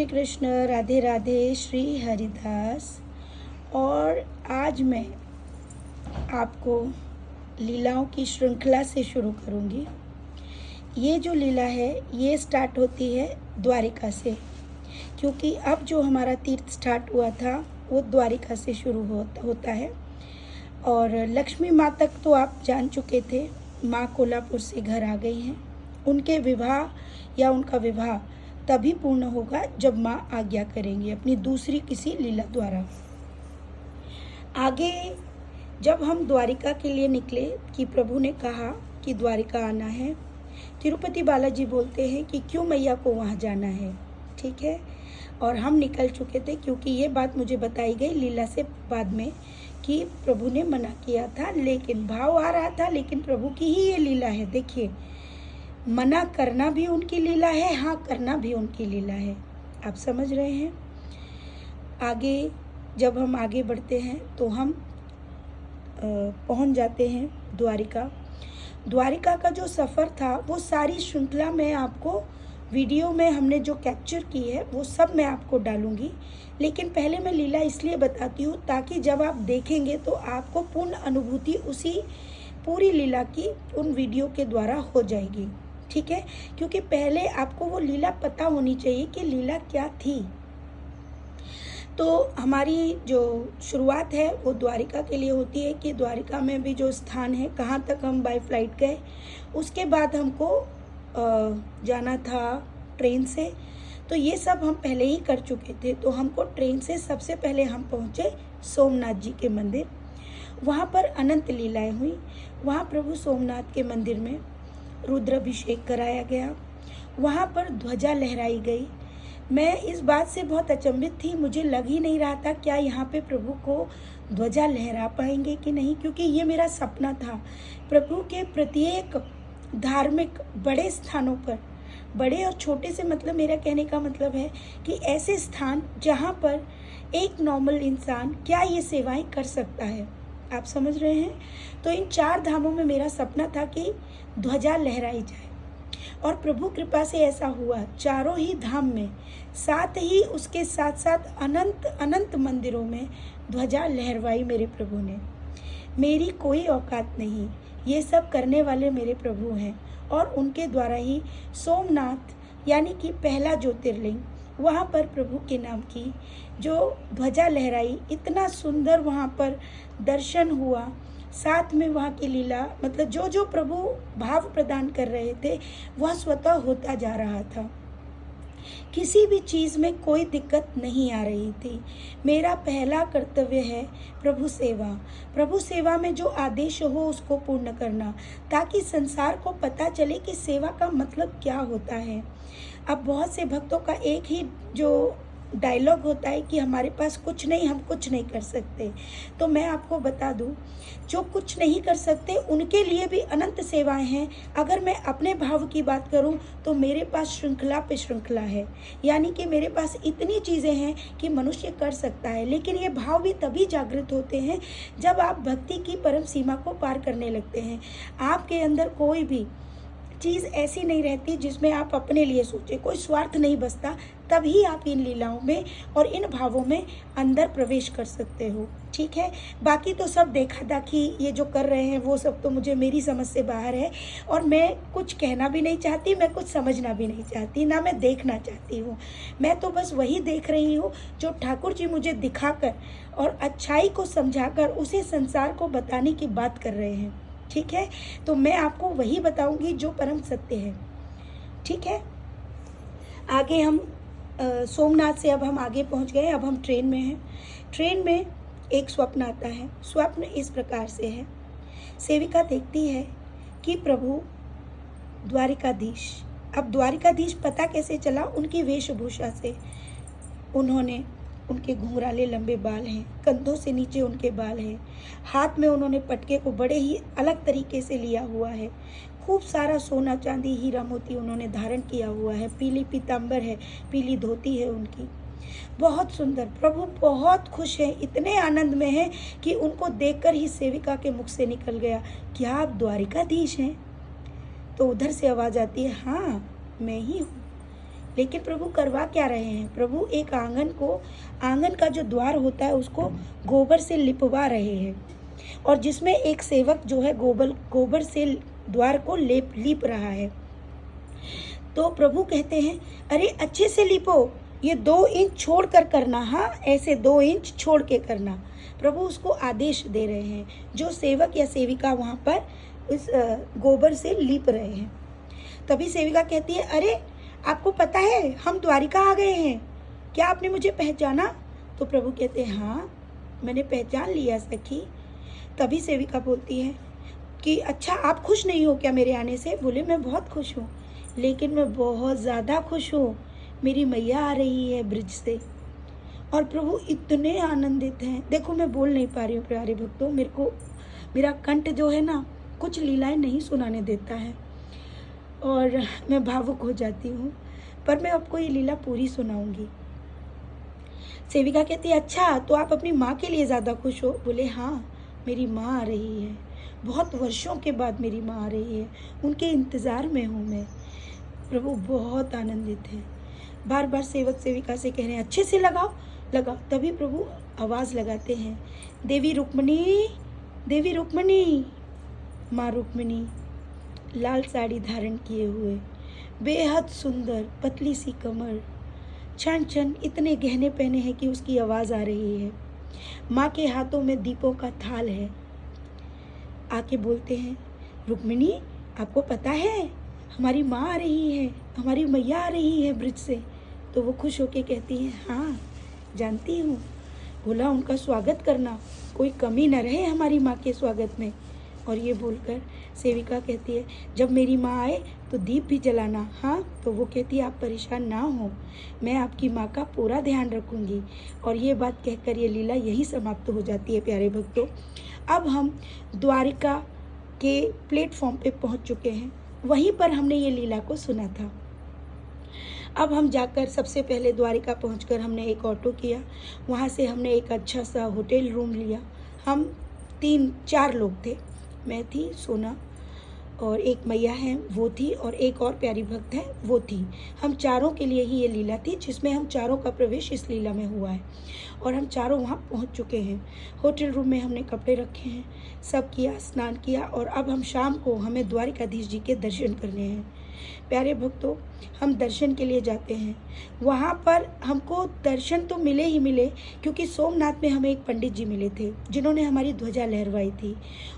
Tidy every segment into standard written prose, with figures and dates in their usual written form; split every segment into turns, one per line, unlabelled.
श्री कृष्ण, राधे राधे, श्री हरिदास। और आज मैं आपको लीलाओं की श्रृंखला से शुरू करूंगी। ये जो लीला है ये स्टार्ट होती है द्वारिका से, क्योंकि अब जो हमारा तीर्थ स्टार्ट हुआ था वो द्वारिका से शुरू होता है। और लक्ष्मी माँ तक तो आप जान चुके थे, माँ कोल्हापुर से घर आ गई हैं। उनके विवाह या उनका विवाह तभी पूर्ण होगा जब माँ आज्ञा करेंगी अपनी दूसरी किसी लीला द्वारा। आगे जब हम द्वारिका के लिए निकले कि प्रभु ने कहा कि द्वारिका आना है, तिरुपति बालाजी बोलते हैं कि क्यों मैया को वहाँ जाना है, ठीक है। और हम निकल चुके थे, क्योंकि ये बात मुझे बताई गई लीला से बाद में कि प्रभु ने मना किया था, लेकिन भाव आ रहा था, लेकिन प्रभु की ही ये लीला है। देखिए, मना करना भी उनकी लीला है, हाँ करना भी उनकी लीला है। आप समझ रहे हैं। आगे जब हम आगे बढ़ते हैं तो हम पहुंच जाते हैं द्वारिका। द्वारिका का जो सफ़र था वो सारी श्रृंखला में आपको वीडियो में हमने जो कैप्चर की है वो सब मैं आपको डालूंगी। लेकिन पहले मैं लीला इसलिए बताती हूँ ताकि जब आप देखेंगे तो आपको पूर्ण अनुभूति उसी पूरी लीला की उन वीडियो के द्वारा हो जाएगी, ठीक है। क्योंकि पहले आपको वो लीला पता होनी चाहिए कि लीला क्या थी। तो हमारी जो शुरुआत है वो द्वारिका के लिए होती है कि द्वारिका में भी जो स्थान है, कहाँ तक हम बाय फ्लाइट गए, उसके बाद हमको जाना था ट्रेन से। तो ये सब हम पहले ही कर चुके थे। तो हमको ट्रेन से सबसे पहले हम पहुँचे सोमनाथ जी के मंदिर। वहाँ पर अनंत लीलाएं हुई। वहाँ प्रभु सोमनाथ के मंदिर में रुद्राभिषेक कराया गया, वहाँ पर ध्वजा लहराई गई। मैं इस बात से बहुत अचंभित थी, मुझे लग ही नहीं रहा था क्या यहाँ पे प्रभु को ध्वजा लहरा पाएंगे कि नहीं, क्योंकि ये मेरा सपना था। प्रभु के प्रत्येक धार्मिक बड़े स्थानों पर, बड़े और छोटे से मतलब मेरा कहने का मतलब है कि ऐसे स्थान जहाँ पर एक नॉर्मल इंसान क्या ये सेवाएं कर सकता है। आप समझ रहे हैं। तो इन 4 धामों में मेरा सपना था कि ध्वजा लहराई जाए, और प्रभु कृपा से ऐसा हुआ। चारों ही धाम में, साथ ही उसके साथ साथ अनंत अनंत मंदिरों में ध्वजा लहरवाई मेरे प्रभु ने। मेरी कोई औकात नहीं, ये सब करने वाले मेरे प्रभु हैं। और उनके द्वारा ही सोमनाथ यानी कि पहला ज्योतिर्लिंग, वहाँ पर प्रभु के नाम की जो ध्वजा लहराई, इतना सुंदर वहाँ पर दर्शन हुआ। साथ में वहाँ की लीला, मतलब जो जो प्रभु भाव प्रदान कर रहे थे वह स्वतः होता जा रहा था। किसी भी चीज़ में कोई दिक्कत नहीं आ रही थी। मेरा पहला कर्तव्य है प्रभु सेवा। प्रभु सेवा में जो आदेश हो उसको पूर्ण करना, ताकि संसार को पता चले कि सेवा का मतलब क्या होता है। अब बहुत से भक्तों का एक ही जो डायलॉग होता है कि हमारे पास कुछ नहीं, हम कुछ नहीं कर सकते। तो मैं आपको बता दूं, जो कुछ नहीं कर सकते उनके लिए भी अनंत सेवाएं हैं। अगर मैं अपने भाव की बात करूं तो मेरे पास श्रृंखला पे श्रृंखला है, यानी कि मेरे पास इतनी चीज़ें हैं कि मनुष्य कर सकता है। लेकिन ये भाव भी तभी जागृत होते हैं जब आप भक्ति की परम सीमा को पार करने लगते हैं। आपके अंदर कोई भी चीज़ ऐसी नहीं रहती जिसमें आप अपने लिए सोचें, कोई स्वार्थ नहीं बसता। तभी आप इन लीलाओं में और इन भावों में अंदर प्रवेश कर सकते हो, ठीक है। बाकी तो सब देखा दाखी ये जो कर रहे हैं वो सब तो मुझे मेरी समझ से बाहर है, और मैं कुछ कहना भी नहीं चाहती, मैं कुछ समझना भी नहीं चाहती, ना मैं देखना चाहती हूँ। मैं तो बस वही देख रही हूँ जो ठाकुर जी मुझे दिखाकर और अच्छाई को समझाकर उसे संसार को बताने की बात कर रहे हैं, ठीक है। तो मैं आपको वही बताऊंगी जो परम सत्य है, ठीक है। आगे हम सोमनाथ से अब हम आगे पहुंच गए। अब हम ट्रेन में हैं। ट्रेन में एक स्वप्न आता है। स्वप्न इस प्रकार से है। सेविका देखती है कि प्रभु द्वारिकाधीश, अब द्वारिकाधीश पता कैसे चला, उनकी वेशभूषा से। उन्होंने, उनके घुंघराले लंबे बाल हैं, कंधों से नीचे उनके बाल हैं, हाथ में उन्होंने पटके को बड़े ही अलग तरीके से लिया हुआ है। खूब सारा सोना चांदी हीरा मोती उन्होंने धारण किया हुआ है। पीली पीताम्बर है, पीली धोती है उनकी, बहुत सुंदर। प्रभु बहुत खुश हैं, इतने आनंद में हैं कि उनको देखकर ही सेविका के मुख से निकल गया, क्या आप द्वारिकाधीश हैं? तो उधर से आवाज़ आती है, हाँ मैं ही हूँ। लेकिन प्रभु करवा क्या रहे हैं? प्रभु एक आंगन का जो द्वार होता है उसको गोबर से लिपवा रहे हैं, और जिसमें एक सेवक जो है गोबर से द्वार को लीप रहा है। तो प्रभु कहते हैं अरे अच्छे से लिपो, ये 2 इंच छोड़ कर करना, हाँ ऐसे 2 इंच छोड़ के करना। प्रभु उसको आदेश दे रहे हैं, जो सेवक या सेविका वहाँ पर इस गोबर से लीप रहे हैं। तभी सेविका कहती है अरे आपको पता है हम द्वारिका आ गए हैं, क्या आपने मुझे पहचाना? तो प्रभु कहते हैं हाँ मैंने पहचान लिया सखी। तभी सेविका बोलती है कि अच्छा आप खुश नहीं हो क्या मेरे आने से? बोले मैं बहुत खुश हूँ, लेकिन मैं बहुत ज़्यादा खुश हूँ, मेरी मैया आ रही है ब्रिज से। और प्रभु इतने आनंदित हैं, देखो मैं बोल नहीं पा रही हूँ प्यारे भक्तों, मेरा कंठ जो है ना कुछ लीलाएं नहीं सुनाने देता है और मैं भावुक हो जाती हूँ, पर मैं आपको ये लीला पूरी सुनाऊंगी। सेविका कहती है अच्छा तो आप अपनी माँ के लिए ज़्यादा खुश हो? बोले हाँ मेरी माँ आ रही है, बहुत वर्षों के बाद मेरी माँ आ रही है, उनके इंतज़ार में हूँ मैं। प्रभु बहुत आनंदित हैं, बार बार सेवक सेविका से कह रहे हैं अच्छे से लगाओ। तभी प्रभु आवाज़ लगाते हैं देवी रुक्मिणी, देवी रुक्मिणी। माँ रुक्मिणी लाल साड़ी धारण किए हुए, बेहद सुंदर पतली सी कमर, छन इतने गहने पहने हैं कि उसकी आवाज़ आ रही है। माँ के हाथों में दीपों का थाल है। आके बोलते हैं रुक्मिणी आपको पता है हमारी माँ आ रही है, हमारी मैया आ रही है ब्रिज से। तो वो खुश होके कहती है हाँ जानती हूँ, बोला उनका स्वागत करना, कोई कमी न रहे हमारी माँ के स्वागत में। और ये बोलकर सेविका कहती है जब मेरी माँ आए तो दीप भी जलाना। हाँ तो वो कहती है आप परेशान ना हो, मैं आपकी माँ का पूरा ध्यान रखूँगी। और ये बात कहकर ये लीला यही समाप्त हो जाती है प्यारे भक्तों। अब हम द्वारिका के प्लेटफॉर्म पे पहुँच चुके हैं, वहीं पर हमने ये लीला को सुना था। अब हम जाकर सबसे पहले द्वारिका पहुंचकर हमने एक ऑटो किया, वहाँ से हमने एक अच्छा सा होटल रूम लिया। हम 3-4 लोग थे, मैं थी, सोना और एक मैया है वो थी, और एक और प्यारी भक्त है वो थी। हम चारों के लिए ही ये लीला थी जिसमें हम चारों का प्रवेश इस लीला में हुआ है, और हम चारों वहाँ पहुँच चुके हैं। होटल रूम में हमने कपड़े रखे हैं, सब किया, स्नान किया, और अब हम शाम को हमें द्वारिकाधीश जी के दर्शन करने हैं। प्यारे भक्तों हम दर्शन के लिए जाते हैं, वहाँ पर हमको दर्शन तो मिले ही मिले, क्योंकि सोमनाथ में हमें एक पंडित जी मिले थे जिन्होंने हमारी ध्वजा लहरवाई थी।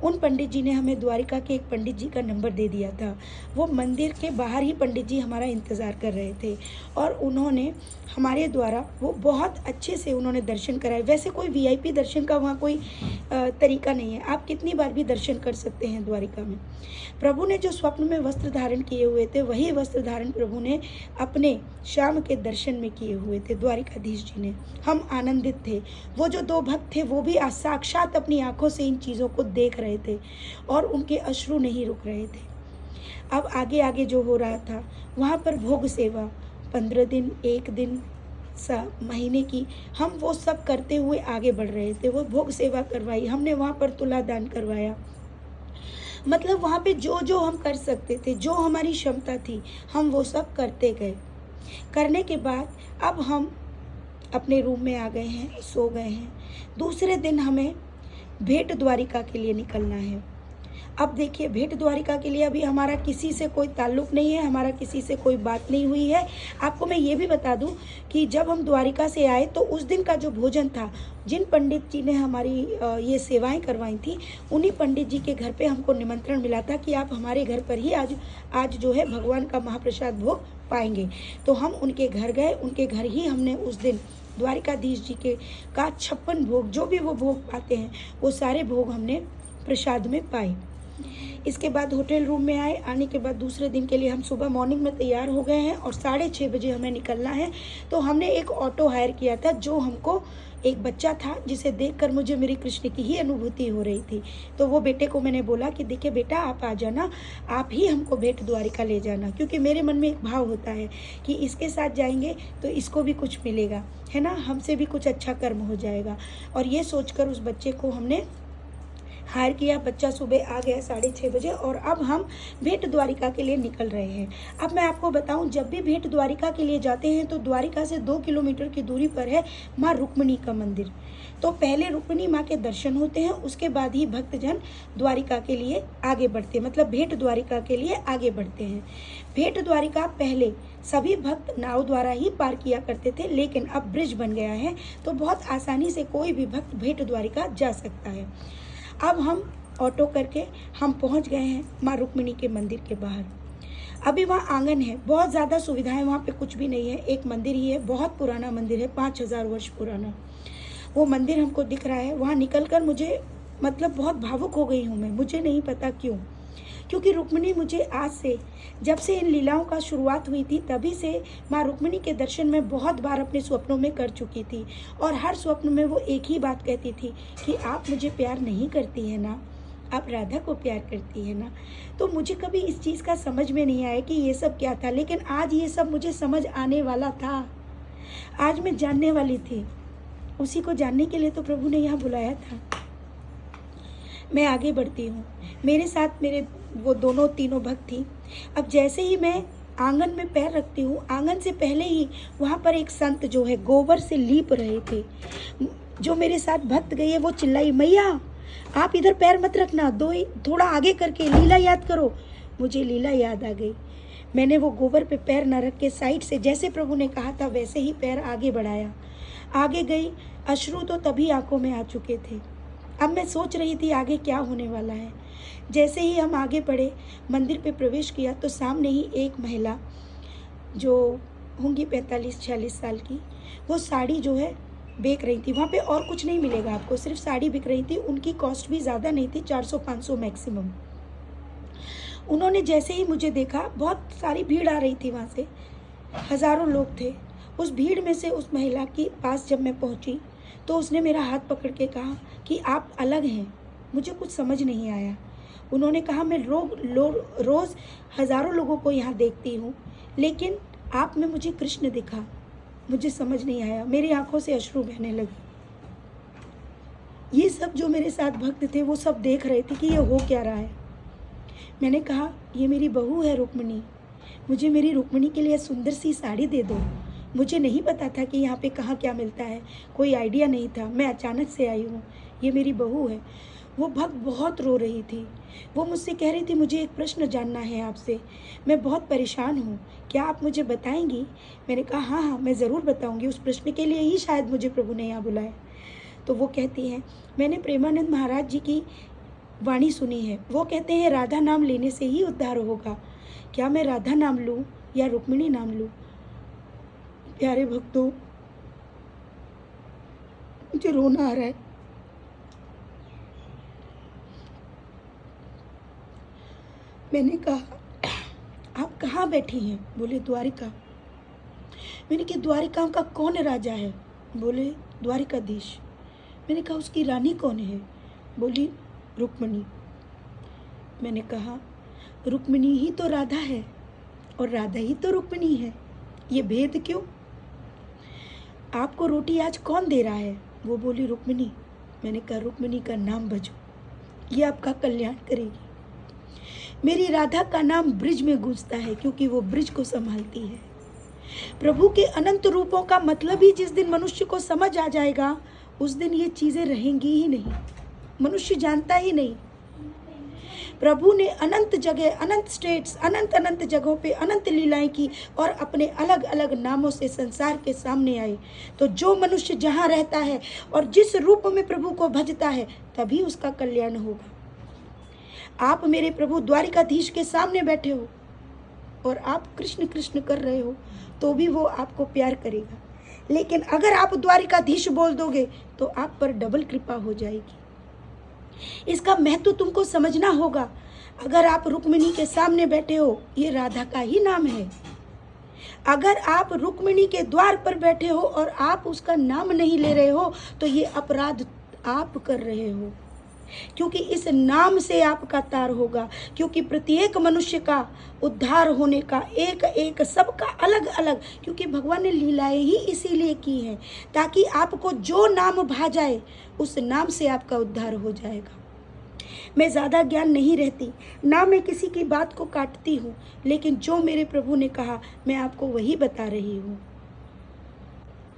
उन पंडित जी ने हमें द्वारिका के एक पंडित जी का नंबर दे दिया था। वो मंदिर के बाहर ही पंडित जी हमारा इंतज़ार कर रहे थे, और उन्होंने हमारे द्वारा वो बहुत अच्छे से उन्होंने दर्शन कराए। वैसे कोई VIP दर्शन का वहाँ कोई तरीका नहीं है, आप कितनी बार भी दर्शन कर सकते हैं द्वारिका में। प्रभु ने जो स्वप्न में वस्त्र धारण किए हुए थे वही वस्त्र धारण प्रभु ने अपने शाम के दर्शन में किए हुए थे द्वारिकाधीश जी ने। हम आनंदित थे, वो जो 2 भक्त थे वो भी साक्षात अपनी आंखों से इन चीज़ों को देख रहे थे, और उनके अश्रु नहीं रुक रहे थे। अब आगे आगे जो हो रहा था वहाँ पर भोग सेवा 15 दिन, 1 दिन, महीने की, हम वो सब करते हुए आगे बढ़ रहे थे। वो भोग सेवा करवाई हमने, वहाँ पर तुला दान करवाया, मतलब वहाँ पे जो जो हम कर सकते थे, जो हमारी क्षमता थी, हम वो सब करते गए। करने के बाद अब हम अपने रूम में आ गए हैं, सो गए हैं। दूसरे दिन हमें भेंट द्वारिका के लिए निकलना है। अब देखिए भेंट द्वारिका के लिए अभी हमारा किसी से कोई ताल्लुक़ नहीं है, हमारा किसी से कोई बात नहीं हुई है। आपको मैं ये भी बता दूं कि जब हम द्वारिका से आए तो उस दिन का जो भोजन था, जिन पंडित जी ने हमारी ये सेवाएं करवाई थी, उन्हीं पंडित जी के घर पे हमको निमंत्रण मिला था कि आप हमारे घर पर ही आज जो है भगवान का महाप्रसाद भोग पाएंगे। तो हम उनके घर गए, उनके घर ही हमने उस दिन द्वारिकाधीश जी के का 56 भोग, जो भी वो भोग पाते हैं, वो सारे भोग हमने प्रसाद में पाए। इसके बाद होटल रूम में आए। आने के बाद दूसरे दिन के लिए हम सुबह मॉर्निंग में तैयार हो गए हैं और 6:30 बजे हमें निकलना है। तो हमने एक ऑटो हायर किया था, जो हमको एक बच्चा था जिसे देखकर मुझे मेरी कृष्ण की ही अनुभूति हो रही थी। तो वो बेटे को मैंने बोला कि देखिए बेटा आप आ जाना, आप ही हमको भेंट द्वारिका ले जाना, क्योंकि मेरे मन में एक भाव होता है कि इसके साथ जाएंगे तो इसको भी कुछ मिलेगा, है ना, हमसे भी कुछ अच्छा कर्म हो जाएगा। और ये सोचकर उस बच्चे को हमने हायर किया, बच्चा सुबह आ गया 6:30 बजे और अब हम भेंट द्वारिका के लिए निकल रहे हैं। अब मैं आपको बताऊं, जब भी भेंट द्वारिका के लिए जाते हैं तो द्वारिका से 2 किलोमीटर की दूरी पर है माँ रुक्मिणी का मंदिर। तो पहले रुक्मिणी माँ के दर्शन होते हैं, उसके बाद ही भक्तजन द्वारिका के लिए आगे बढ़ते हैं, मतलब भेंट द्वारिका के लिए आगे बढ़ते हैं। भेंट द्वारिका पहले सभी भक्त नाव द्वारा ही पार किया करते थे, लेकिन अब ब्रिज बन गया है तो बहुत आसानी से कोई भी भक्त भेंट द्वारिका जा सकता है। अब हम ऑटो करके हम पहुंच गए हैं माँ रुक्मिणी के मंदिर के बाहर। अभी वहाँ आंगन है, बहुत ज़्यादा सुविधाएं वहाँ पे कुछ भी नहीं है, एक मंदिर ही है, बहुत पुराना मंदिर है, 5000 वर्ष पुराना वो मंदिर हमको दिख रहा है। वहाँ निकलकर मुझे मतलब बहुत भावुक हो गई हूँ मैं, मुझे नहीं पता क्यों, क्योंकि रुक्मिणी मुझे आज से, जब से इन लीलाओं का शुरुआत हुई थी तभी से माँ रुक्मिणी के दर्शन में बहुत बार अपने स्वप्नों में कर चुकी थी और हर स्वप्न में वो एक ही बात कहती थी कि आप मुझे प्यार नहीं करती है ना, आप राधा को प्यार करती है ना। तो मुझे कभी इस चीज़ का समझ में नहीं आया कि ये सब क्या था, लेकिन आज ये सब मुझे समझ आने वाला था, आज मैं जानने वाली थी। उसी को जानने के लिए तो प्रभु ने यहाँ बुलाया था। मैं आगे बढ़ती हूँ, मेरे साथ मेरे वो दोनों तीनों भक्त थी। अब जैसे ही मैं आंगन में पैर रखती हूँ, आंगन से पहले ही वहाँ पर एक संत जो है गोबर से लीप रहे थे। जो मेरे साथ भक्त गई है वो चिल्लाई, मैया आप इधर पैर मत रखना, थोड़ा आगे करके लीला याद करो। मुझे लीला याद आ गई। मैंने वो गोबर पे पैर न रख के साइड से जैसे प्रभु ने कहा था वैसे ही पैर आगे बढ़ाया, आगे गई। अश्रु तो तभी आंखों में आ चुके थे। अब मैं सोच रही थी आगे क्या होने वाला है। जैसे ही हम आगे बढ़े, मंदिर पे प्रवेश किया तो सामने ही एक महिला जो होंगी 45-46 साल की, वो साड़ी जो है बेच रही थी। वहाँ पे और कुछ नहीं मिलेगा आपको, सिर्फ साड़ी बिक रही थी। उनकी कॉस्ट भी ज़्यादा नहीं थी, 400-500 मैक्सिमम। उन्होंने जैसे ही मुझे देखा, बहुत सारी भीड़ आ रही थी, वहाँ से हज़ारों लोग थे। उस भीड़ में से उस महिला के पास जब मैं पहुँची तो उसने मेरा हाथ पकड़ के कहा कि आप अलग हैं। मुझे कुछ समझ नहीं आया। उन्होंने कहा मैं रोज़ हज़ारों लोगों को यहाँ देखती हूँ, लेकिन आप में मुझे कृष्ण दिखा। मुझे समझ नहीं आया, मेरी आंखों से अश्रु बहने लगे। ये सब जो मेरे साथ भक्त थे वो सब देख रहे थे कि ये हो क्या रहा है। मैंने कहा ये मेरी बहू है रुक्मिणी, मुझे मेरी रुक्मिणी के लिए सुंदर सी साड़ी दे दो। मुझे नहीं पता था कि यहाँ पे कहाँ क्या मिलता है, कोई आइडिया नहीं था, मैं अचानक से आई हूँ, ये मेरी बहू है। वो भक्त बहुत रो रही थी। वो मुझसे कह रही थी मुझे एक प्रश्न जानना है आपसे, मैं बहुत परेशान हूँ, क्या आप मुझे बताएंगी? मैंने कहा हाँ हाँ मैं ज़रूर बताऊँगी, उस प्रश्न के लिए ही शायद मुझे प्रभु ने यहाँ बुलाया। तो वो कहती हैं मैंने प्रेमानंद महाराज जी की वाणी सुनी है, वो कहते हैं राधा नाम लेने से ही उद्धार होगा। क्या मैं राधा नाम लूँ या रुक्मिणी नाम लूँ? प्यारे भक्तों, मुझे रोना आ रहा है। मैंने कहा आप कहाँ बैठी हैं? बोले द्वारिका। मैंने कहा द्वारिका का कौन राजा है? बोले द्वारिकाधीश। मैंने कहा उसकी रानी कौन है? बोली रुक्मिणी। मैंने कहा रुक्मिणी ही तो राधा है और राधा ही तो रुक्मिणी है, ये भेद क्यों? आपको रोटी आज कौन दे रहा है? वो बोली रुक्मिणी। मैंने कहा रुक्मिणी का नाम भजो, ये आपका कल्याण करेगी। मेरी राधा का नाम ब्रिज में गूंजता है क्योंकि वो ब्रिज को संभालती है। प्रभु के अनंत रूपों का मतलब ही जिस दिन मनुष्य को समझ आ जाएगा उस दिन ये चीज़ें रहेंगी ही नहीं, मनुष्य जानता ही नहीं। प्रभु ने अनंत जगह, अनंत स्टेट्स, अनंत जगहों पे अनंत लीलाएं की और अपने अलग अलग नामों से संसार के सामने आए। तो जो मनुष्य जहाँ रहता है और जिस रूप में प्रभु को भजता है तभी उसका कल्याण होगा। आप मेरे प्रभु द्वारिकाधीश के सामने बैठे हो और आप कृष्ण कृष्ण कर रहे हो तो भी वो आपको प्यार करेगा, लेकिन अगर आप द्वारिकाधीश बोल दोगे तो आप पर डबल कृपा हो जाएगी। इसका महत्व तुमको समझना होगा। अगर आप रुक्मिणी के सामने बैठे हो, ये राधा का ही नाम है। अगर आप रुक्मिणी के द्वार पर बैठे हो और आप उसका नाम नहीं ले रहे हो तो ये अपराध आप कर रहे हो, क्योंकि इस नाम से आपका तार होगा। क्योंकि प्रत्येक मनुष्य का उद्धार होने का एक एक सबका अलग अलग, क्योंकि भगवान ने लीलाएं ही इसीलिए की हैं ताकि आपको जो नाम भा जाए उस नाम से आपका उद्धार हो जाएगा। मैं ज़्यादा ज्ञान नहीं रहती, ना मैं किसी की बात को काटती हूँ, लेकिन जो मेरे प्रभु ने कहा मैं आपको वही बता रही हूँ।